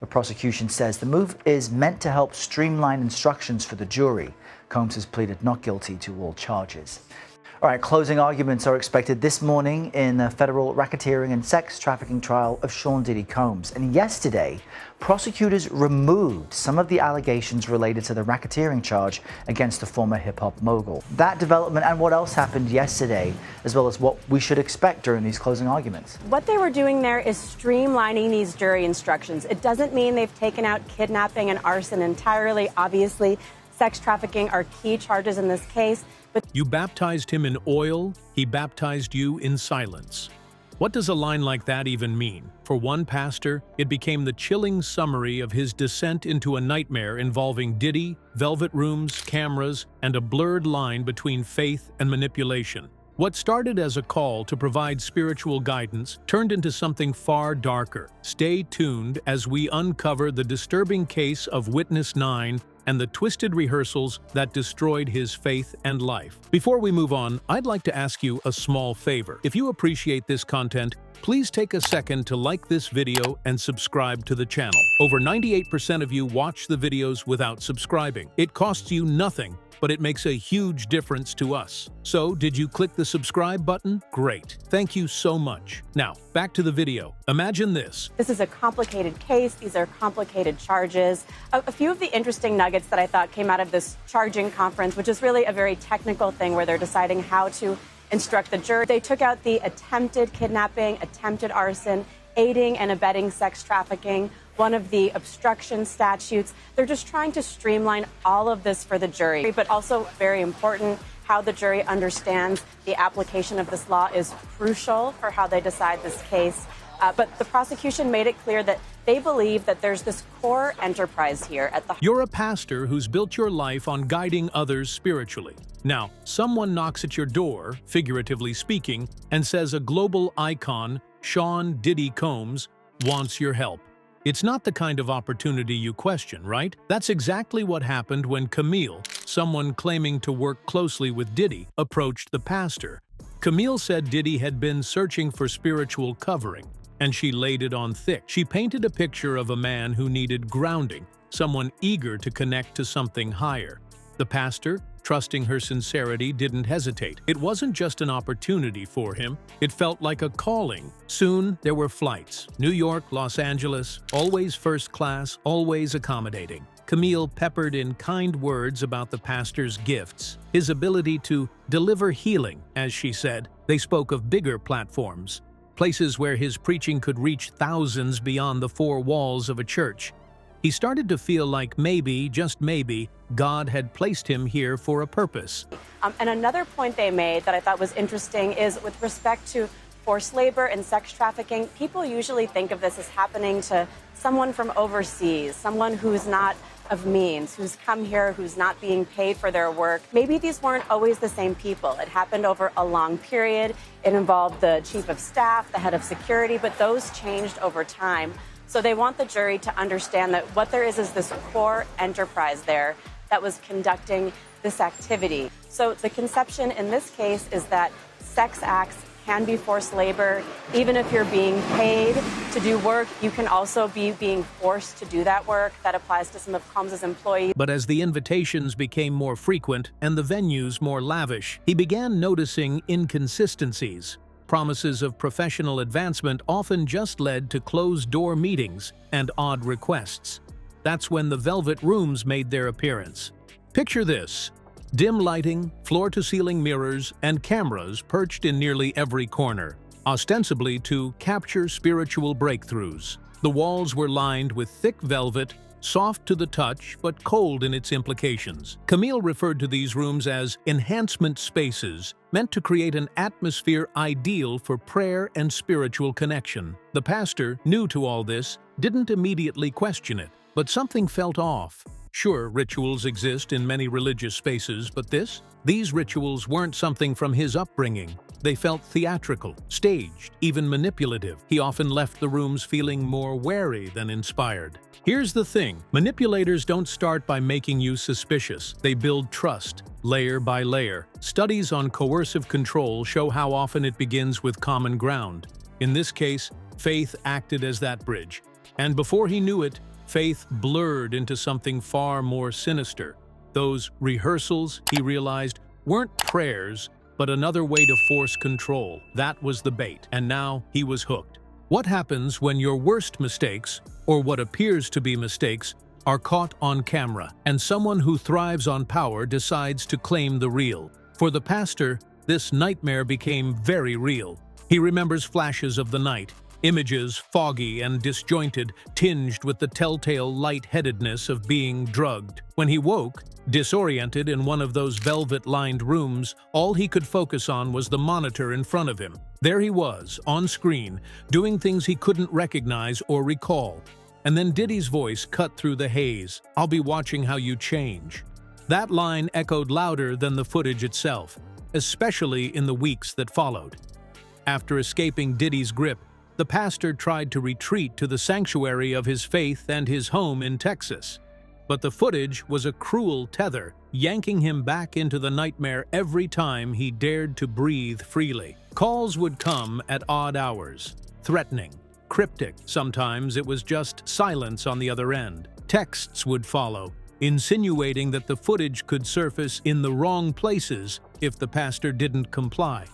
The prosecution says the move is meant to help streamline instructions for the jury. Combs has pleaded not guilty to all charges. All right, closing arguments are expected this morning in the federal racketeering and sex trafficking trial of Sean Diddy Combs. And yesterday, prosecutors removed some of the allegations related to the racketeering charge against the former hip-hop mogul. That development and what else happened yesterday, as well as what we should expect during these closing arguments. What they were doing there is streamlining these jury instructions. It doesn't mean they've taken out kidnapping and arson entirely. Obviously, sex trafficking are key charges in this case. But you baptized him in oil, he baptized you in silence. What does a line like that even mean? For one pastor, it became the chilling summary of his descent into a nightmare involving Diddy, velvet rooms, cameras, and a blurred line between faith and manipulation. What started as a call to provide spiritual guidance turned into something far darker. Stay tuned as we uncover the disturbing case of Witness 9 and the twisted rehearsals that destroyed his faith and life. Before we move on, I'd like to ask you a small favor. If you appreciate this content, please take a second to like this video and subscribe to the channel. Over 98% of you watch the videos without subscribing. It costs you nothing, but it makes a huge difference to us. So, did you click the subscribe button? Great. Thank you so much. Now, back to the video. Imagine this. This is a complicated case. These are complicated charges. A few of the interesting nuggets that I thought came out of this charging conference, which is really a very technical thing where they're deciding how to instruct the jury. They took out the attempted kidnapping, attempted arson, aiding and abetting sex trafficking, one of the obstruction statutes. They're just trying to streamline all of this for the jury, but also very important, how the jury understands the application of this law is crucial for how they decide this case. But the prosecution made it clear that they believe that there's this core enterprise here at the... You're a pastor who's built your life on guiding others spiritually. Now, someone knocks at your door, figuratively speaking, and says a global icon, Sean Diddy Combs, wants your help. It's not the kind of opportunity you question, right? That's exactly what happened when Camille, someone claiming to work closely with Diddy, approached the pastor. Camille said Diddy had been searching for spiritual covering, and she laid it on thick. She painted a picture of a man who needed grounding, someone eager to connect to something higher. The pastor, trusting her sincerity, didn't hesitate. It wasn't just an opportunity for him, it felt like a calling. Soon, there were flights. New York, Los Angeles, always first class, always accommodating. Camille peppered in kind words about the pastor's gifts, his ability to deliver healing, as she said. They spoke of bigger platforms, places where his preaching could reach thousands beyond the four walls of a church. He started to feel like maybe, just maybe, God had placed him here for a purpose. And another point they made that I thought was interesting is with respect to forced labor and sex trafficking, people usually think of this as happening to someone from overseas, someone who's not of means, who's come here, who's not being paid for their work. Maybe these weren't always the same people. It happened over a long period. It involved the chief of staff, the head of security, but those changed over time. So they want the jury to understand that what there is this core enterprise there that was conducting this activity. So the conception in this case is that sex acts can be forced labor. Even if you're being paid to do work, you can also be being forced to do that work. That applies to some of Combs' employees. But as the invitations became more frequent and the venues more lavish, he began noticing inconsistencies. Promises of professional advancement often just led to closed-door meetings and odd requests. That's when the velvet rooms made their appearance. Picture this: dim lighting, floor-to-ceiling mirrors, and cameras perched in nearly every corner, ostensibly to capture spiritual breakthroughs. The walls were lined with thick velvet, soft to the touch but cold in its implications. Camille referred to these rooms as enhancement spaces, meant to create an atmosphere ideal for prayer and spiritual connection. The pastor, new to all this, didn't immediately question it, but something felt off. Sure, rituals exist in many religious spaces, but these rituals weren't something from his upbringing. They felt theatrical, staged, even manipulative. He often left the rooms feeling more wary than inspired. Here's the thing: manipulators don't start by making you suspicious. They build trust, layer by layer. Studies on coercive control show how often it begins with common ground. In this case, faith acted as that bridge. And before he knew it, faith blurred into something far more sinister. Those rehearsals, he realized, weren't prayers, but another way to force control. That was the bait, and now he was hooked. What happens when your worst mistakes, or what appears to be mistakes, are caught on camera, and someone who thrives on power decides to claim the real? For the pastor, this nightmare became very real. He remembers flashes of the night, images foggy and disjointed, tinged with the telltale lightheadedness of being drugged. When he woke, disoriented in one of those velvet-lined rooms, all he could focus on was the monitor in front of him. There he was, on screen, doing things he couldn't recognize or recall. And then Diddy's voice cut through the haze. "I'll be watching how you change." That line echoed louder than the footage itself, especially in the weeks that followed. After escaping Diddy's grip, the pastor tried to retreat to the sanctuary of his faith and his home in Texas. But the footage was a cruel tether, yanking him back into the nightmare every time he dared to breathe freely. Calls would come at odd hours, threatening, cryptic. Sometimes it was just silence on the other end. Texts would follow, insinuating that the footage could surface in the wrong places if the pastor didn't comply.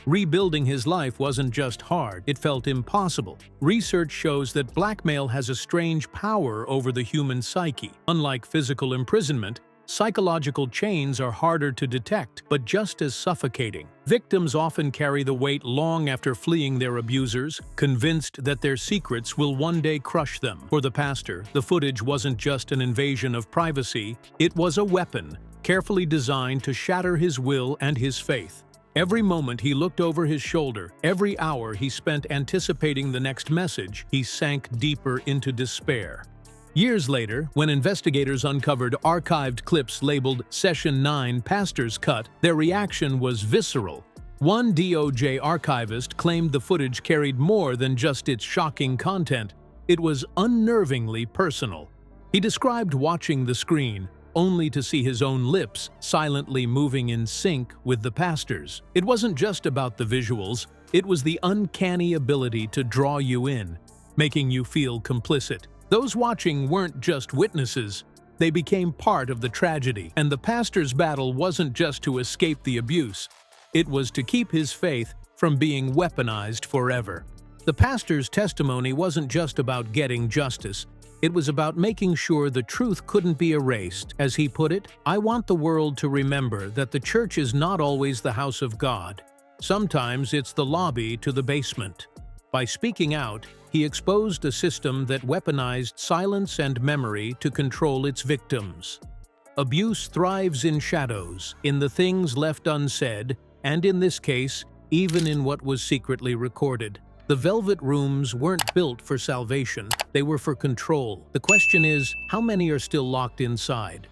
Rebuilding his life wasn't just hard, it felt impossible. Research shows that blackmail has a strange power over the human psyche. Unlike physical imprisonment, psychological chains are harder to detect, but just as suffocating. Victims often carry the weight long after fleeing their abusers, convinced that their secrets will one day crush them. For the pastor, the footage wasn't just an invasion of privacy, it was a weapon, carefully designed to shatter his will and his faith. Every moment he looked over his shoulder, every hour he spent anticipating the next message, he sank deeper into despair. Years later, when investigators uncovered archived clips labeled Session 9 Pastor's Cut, their reaction was visceral. One DOJ archivist claimed the footage carried more than just its shocking content. It was unnervingly personal. He described watching the screen, only to see his own lips silently moving in sync with the pastor's. It wasn't just about the visuals, it was the uncanny ability to draw you in, making you feel complicit. Those watching weren't just witnesses, they became part of the tragedy. And the pastor's battle wasn't just to escape the abuse, it was to keep his faith from being weaponized forever. The pastor's testimony wasn't just about getting justice, it was about making sure the truth couldn't be erased. As he put it, "I want the world to remember that the church is not always the house of God. Sometimes it's the lobby to the basement." By speaking out, he exposed a system that weaponized silence and memory to control its victims. Abuse thrives in shadows, in the things left unsaid, and in this case, even in what was secretly recorded. The velvet rooms weren't built for salvation, they were for control. The question is, how many are still locked inside?